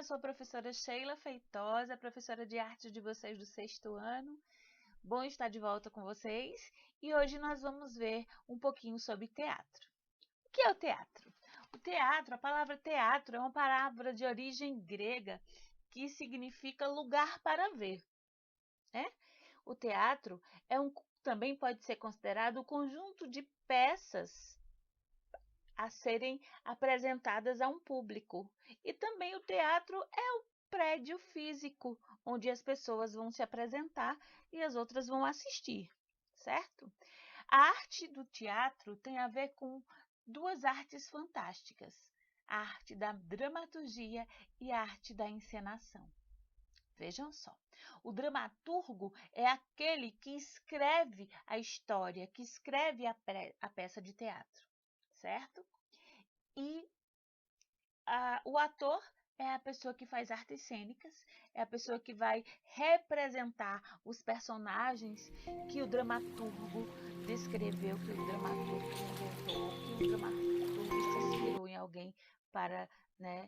sou a professora Sheila Feitosa, professora de arte de vocês do 6º ano. Bom estar de volta com vocês e hoje nós vamos ver um pouquinho sobre teatro. O que é o teatro? O teatro, a palavra teatro é uma palavra de origem grega que significa lugar para ver, né? O teatro também pode ser considerado o conjunto de peças a serem apresentadas a um público. E também o teatro é o prédio físico, onde as pessoas vão se apresentar e as outras vão assistir, certo? A arte do teatro tem a ver com duas artes fantásticas, a arte da dramaturgia e a arte da encenação. Vejam só, o dramaturgo é aquele que escreve a história, que escreve a peça de teatro, certo? E o ator é a pessoa que faz artes cênicas, é a pessoa que vai representar os personagens que o dramaturgo descreveu, que o dramaturgo inventou, que o dramaturgo se inspirou em alguém para, né,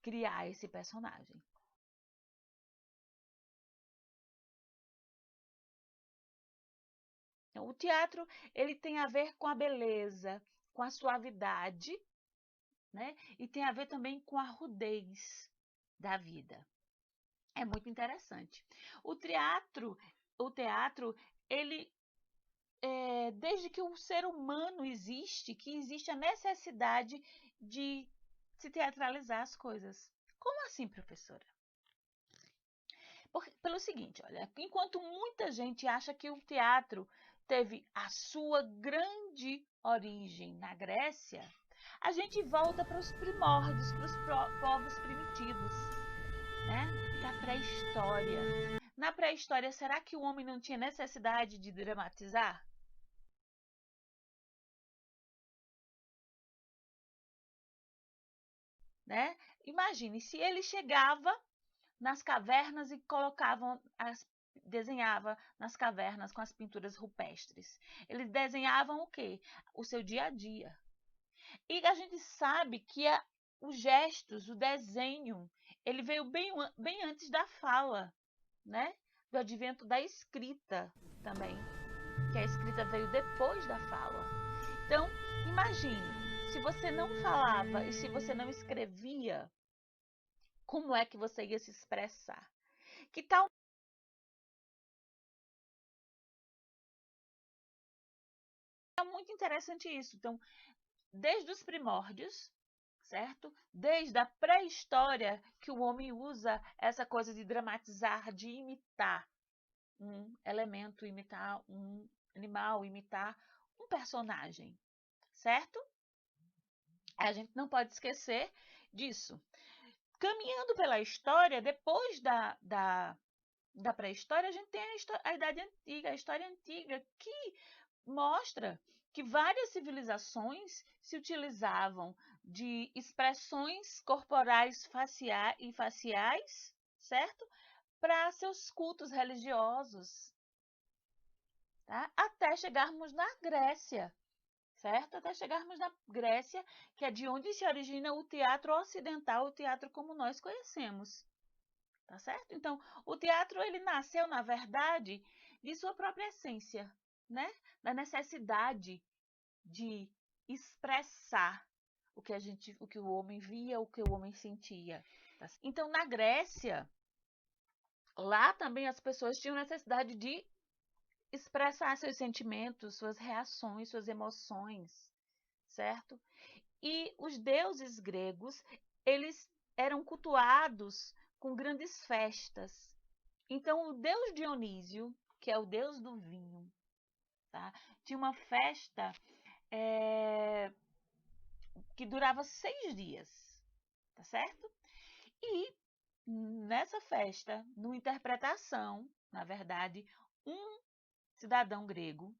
criar esse personagem. Então, o teatro ele tem a ver com a beleza, com a suavidade, né? E tem a ver também com a rudez da vida. É muito interessante. O teatro, ele desde que o ser humano existe, que existe a necessidade de se teatralizar as coisas. Como assim, professora? Pelo seguinte, olha, enquanto muita gente acha que o teatro teve a sua grande origem na Grécia, a gente volta para os primórdios, para os povos primitivos, né? Da pré-história. Na pré-história, será que o homem não tinha necessidade de dramatizar? Né? Imagine, se ele chegava nas cavernas e desenhava nas cavernas com as pinturas rupestres. Eles desenhavam o quê? O seu dia a dia. E a gente sabe que os gestos, o desenho, ele veio bem antes da fala, né? Do advento da escrita também, que a escrita veio depois da fala. Então, imagine, se você não falava e se você não escrevia, como é que você ia se expressar? Que tal é muito interessante isso. Então, desde os primórdios, certo? Desde a pré-história que o homem usa essa coisa de dramatizar, de imitar um elemento, imitar um animal, imitar um personagem, certo? A gente não pode esquecer disso. Caminhando pela história, depois da pré-história, a gente tem a Idade Antiga, a história antiga, que mostra que várias civilizações se utilizavam de expressões corporais faciais, certo? Para seus cultos religiosos, tá? Até chegarmos na Grécia, certo? Até chegarmos na Grécia, que é de onde se origina o teatro ocidental, o teatro como nós conhecemos, tá certo? Então, o teatro ele nasceu, na verdade, de sua própria essência, né? Da necessidade de expressar o que o homem via, o que o homem sentia. Então, na Grécia, lá também as pessoas tinham necessidade de expressar seus sentimentos, suas reações, suas emoções, certo? E os deuses gregos, eles eram cultuados com grandes festas. Então, o deus Dionísio, que é o deus do vinho, tá? Tinha uma festa que durava 6 dias, tá certo? E nessa festa, numa interpretação, na verdade, um cidadão grego,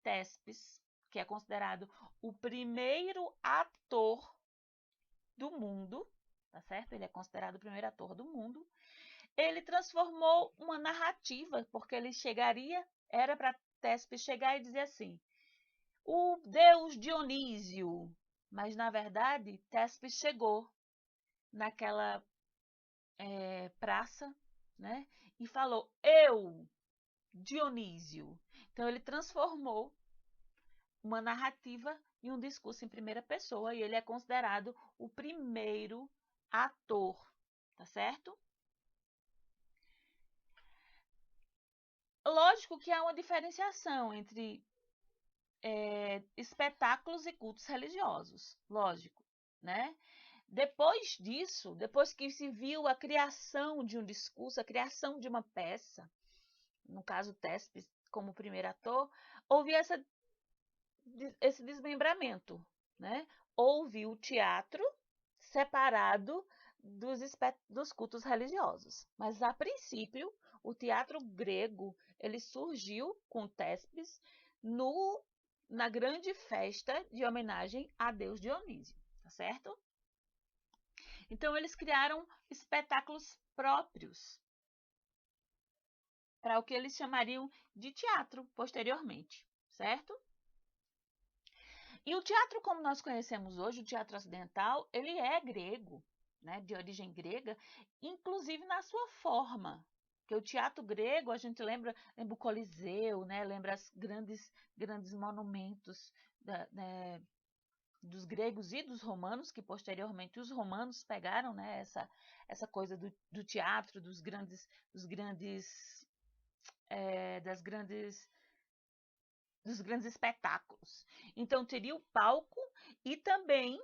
Tespes, que é considerado o primeiro ator do mundo, tá certo? Ele é considerado o primeiro ator do mundo. Ele transformou uma narrativa, porque ele era para Tespes chegar e dizer assim: o deus Dionísio. Mas, na verdade, Tespes chegou naquela praça, né? E falou: eu, Dionísio. Então ele transformou uma narrativa em um discurso em primeira pessoa e ele é considerado o primeiro ator, tá certo? Lógico que há uma diferenciação entre espetáculos e cultos religiosos, lógico, né? Depois disso, depois que se viu a criação de um discurso, a criação de uma peça, no caso Thespis como primeiro ator, houve esse desmembramento, né? Houve o teatro separado dos cultos religiosos. Mas, a princípio, o teatro grego ele surgiu com Thespis na grande festa de homenagem a Deus Dionísio, tá certo? Então, eles criaram espetáculos próprios para o que eles chamariam de teatro posteriormente, certo? E o teatro como nós conhecemos hoje, o teatro ocidental, ele é grego, né, de origem grega, inclusive na sua forma. Porque o teatro grego, a gente lembra o Coliseu, né, lembra os grandes monumentos dos gregos e dos romanos, que posteriormente os romanos pegaram, né, essa coisa do teatro, das grandes espetáculos. Então teria o palco e também,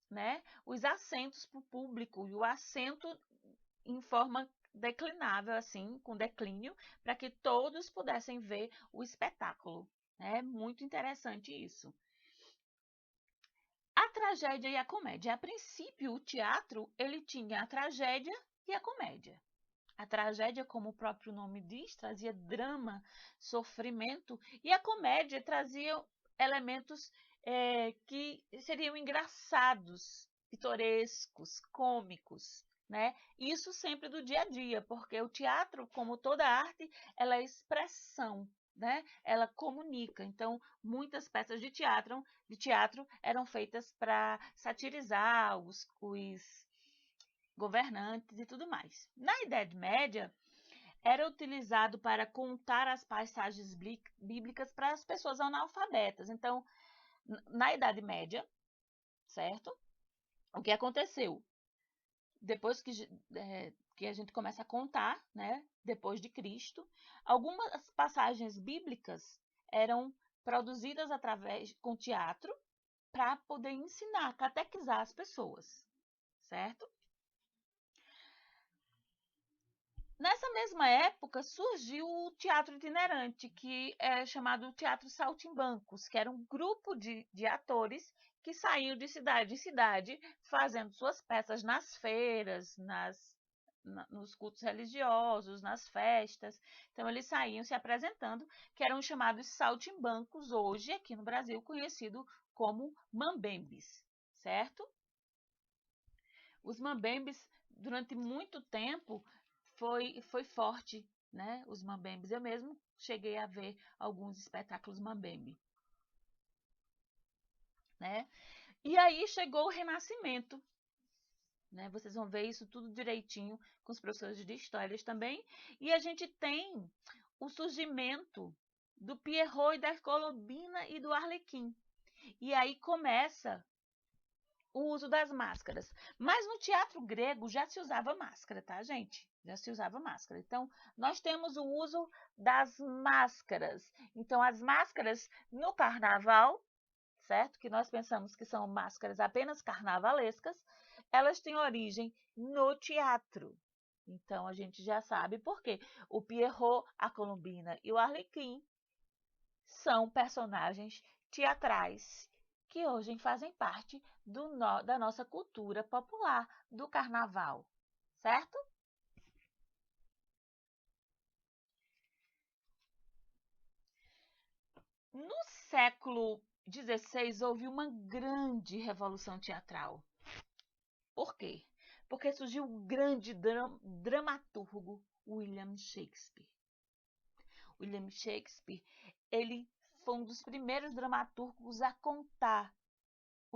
né, os assentos para o público e o assento em forma declinável, assim, com declínio, para que todos pudessem ver o espetáculo. É muito interessante isso. A tragédia e a comédia. A princípio, o teatro ele tinha a tragédia e a comédia. A tragédia, como o próprio nome diz, trazia drama, sofrimento, e a comédia trazia elementos que seriam engraçados, pitorescos, cômicos, né? Isso sempre do dia a dia, porque o teatro, como toda arte, ela é expressão, né? Ela comunica. Então, muitas peças de teatro eram feitas para satirizar os governantes e tudo mais. Na Idade Média, era utilizado para contar as passagens bíblicas para as pessoas analfabetas. Então, na Idade Média, certo? O que aconteceu? Depois que a gente começa a contar, né? Depois de Cristo, algumas passagens bíblicas eram produzidas com teatro para poder ensinar, catequizar as pessoas, certo? Nessa mesma época surgiu o teatro itinerante, que é chamado Teatro Saltimbancos, que era um grupo de atores que saíam de cidade em cidade fazendo suas peças nas feiras, nos cultos religiosos, nas festas. Então eles saíam se apresentando, que eram chamados saltimbancos, hoje aqui no Brasil conhecido como mambembes, certo? Os mambembes, durante muito tempo, foi forte, né? Os mambembes. Eu mesmo cheguei a ver alguns espetáculos mambembe, né? E aí chegou o Renascimento, né? Vocês vão ver isso tudo direitinho com os professores de história também. E a gente tem o surgimento do Pierrot e da Colombina e do Arlequim. E aí começa o uso das máscaras. Mas no teatro grego já se usava máscara, tá, gente? Já se usava máscara. Então, nós temos o uso das máscaras. Então, as máscaras no carnaval, certo? Que nós pensamos que são máscaras apenas carnavalescas, elas têm origem no teatro. Então, a gente já sabe por quê. O Pierrot, a Colombina e o Arlequim são personagens teatrais que hoje fazem parte da nossa cultura popular do carnaval, certo? No século XVI houve uma grande revolução teatral. Por quê? Porque surgiu o grande dramaturgo William Shakespeare. William Shakespeare, ele foi um dos primeiros dramaturgos a contar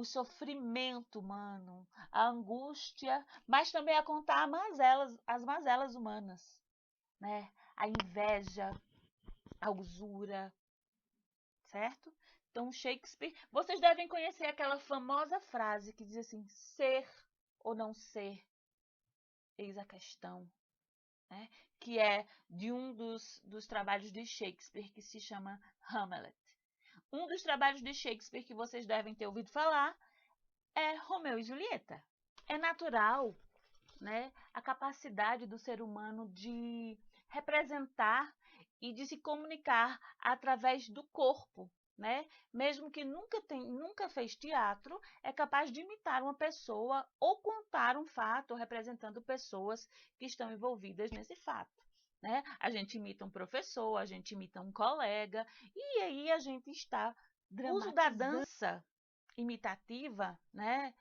o sofrimento humano, a angústia, mas também a contar as mazelas humanas, né? A inveja, a usura, certo? Então, Shakespeare, vocês devem conhecer aquela famosa frase que diz assim: ser ou não ser, eis a questão, né? Que é de um dos trabalhos de Shakespeare, que se chama Hamlet. Um dos trabalhos de Shakespeare que vocês devem ter ouvido falar é Romeu e Julieta. É natural, né, a capacidade do ser humano de representar e de se comunicar através do corpo, né? Mesmo que nunca fez teatro, é capaz de imitar uma pessoa ou contar um fato representando pessoas que estão envolvidas nesse fato, né? A gente imita um professor, a gente imita um colega, e aí a gente está dramatizando. O uso da dança imitativa, né?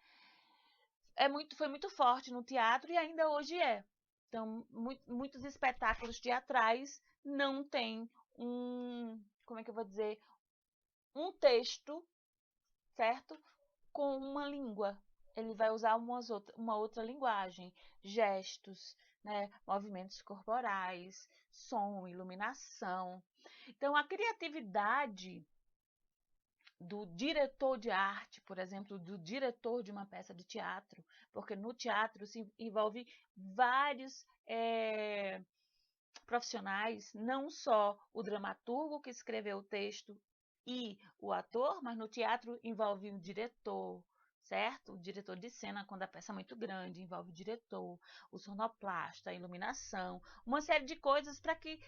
Foi muito forte no teatro e ainda hoje é. Então, muitos espetáculos teatrais não têm como é que eu vou dizer, um texto, certo? Com uma língua. Ele vai usar uma outra linguagem, gestos, né? Movimentos corporais, som, iluminação. Então, a criatividade do diretor de arte, por exemplo, do diretor de uma peça de teatro, porque no teatro se envolve vários profissionais, não só o dramaturgo que escreveu o texto e o ator, mas no teatro envolve o diretor, certo? O diretor de cena, quando a peça é muito grande, envolve o diretor, o sonoplasta, a iluminação, uma série de coisas para que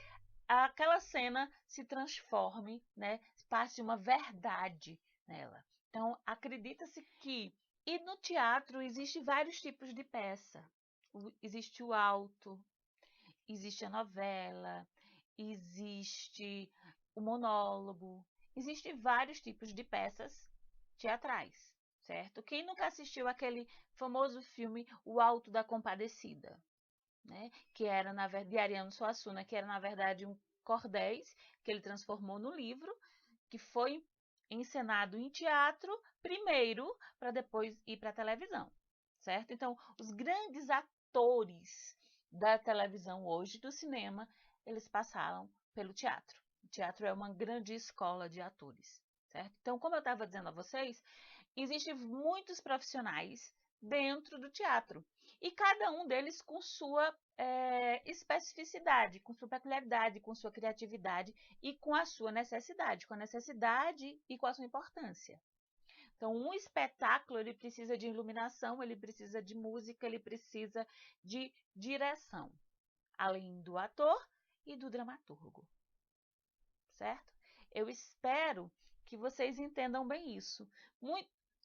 aquela cena se transforme, né? Passe uma verdade nela. Então, acredita-se que... E no teatro existem vários tipos de peça. Existe o auto, existe a novela, existe o monólogo, existem vários tipos de peças teatrais, certo? Quem nunca assistiu aquele famoso filme O Alto da Compadecida, né? Que era, de Ariano Suassuna, que era, na verdade, um cordéis que ele transformou no livro, que foi encenado em teatro primeiro, para depois ir para a televisão, certo? Então, os grandes atores da televisão hoje, do cinema, eles passaram pelo teatro. O teatro é uma grande escola de atores, certo? Então, como eu estava dizendo a vocês, existem muitos profissionais dentro do teatro, e cada um deles com sua especificidade, com sua peculiaridade, com sua criatividade e com a sua necessidade, com a necessidade e com a sua importância. Então, um espetáculo, ele precisa de iluminação, ele precisa de música, ele precisa de direção, além do ator e do dramaturgo, certo? Eu espero que vocês entendam bem isso.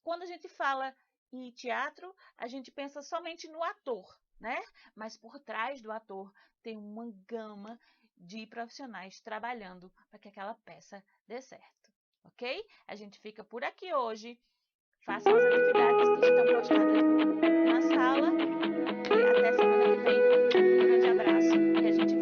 Quando a gente fala em teatro, a gente pensa somente no ator, né? Mas por trás do ator tem uma gama de profissionais trabalhando para que aquela peça dê certo, ok? A gente fica por aqui hoje. Façam as atividades que estão postadas na sala e até semana que vem. Um grande abraço e a gente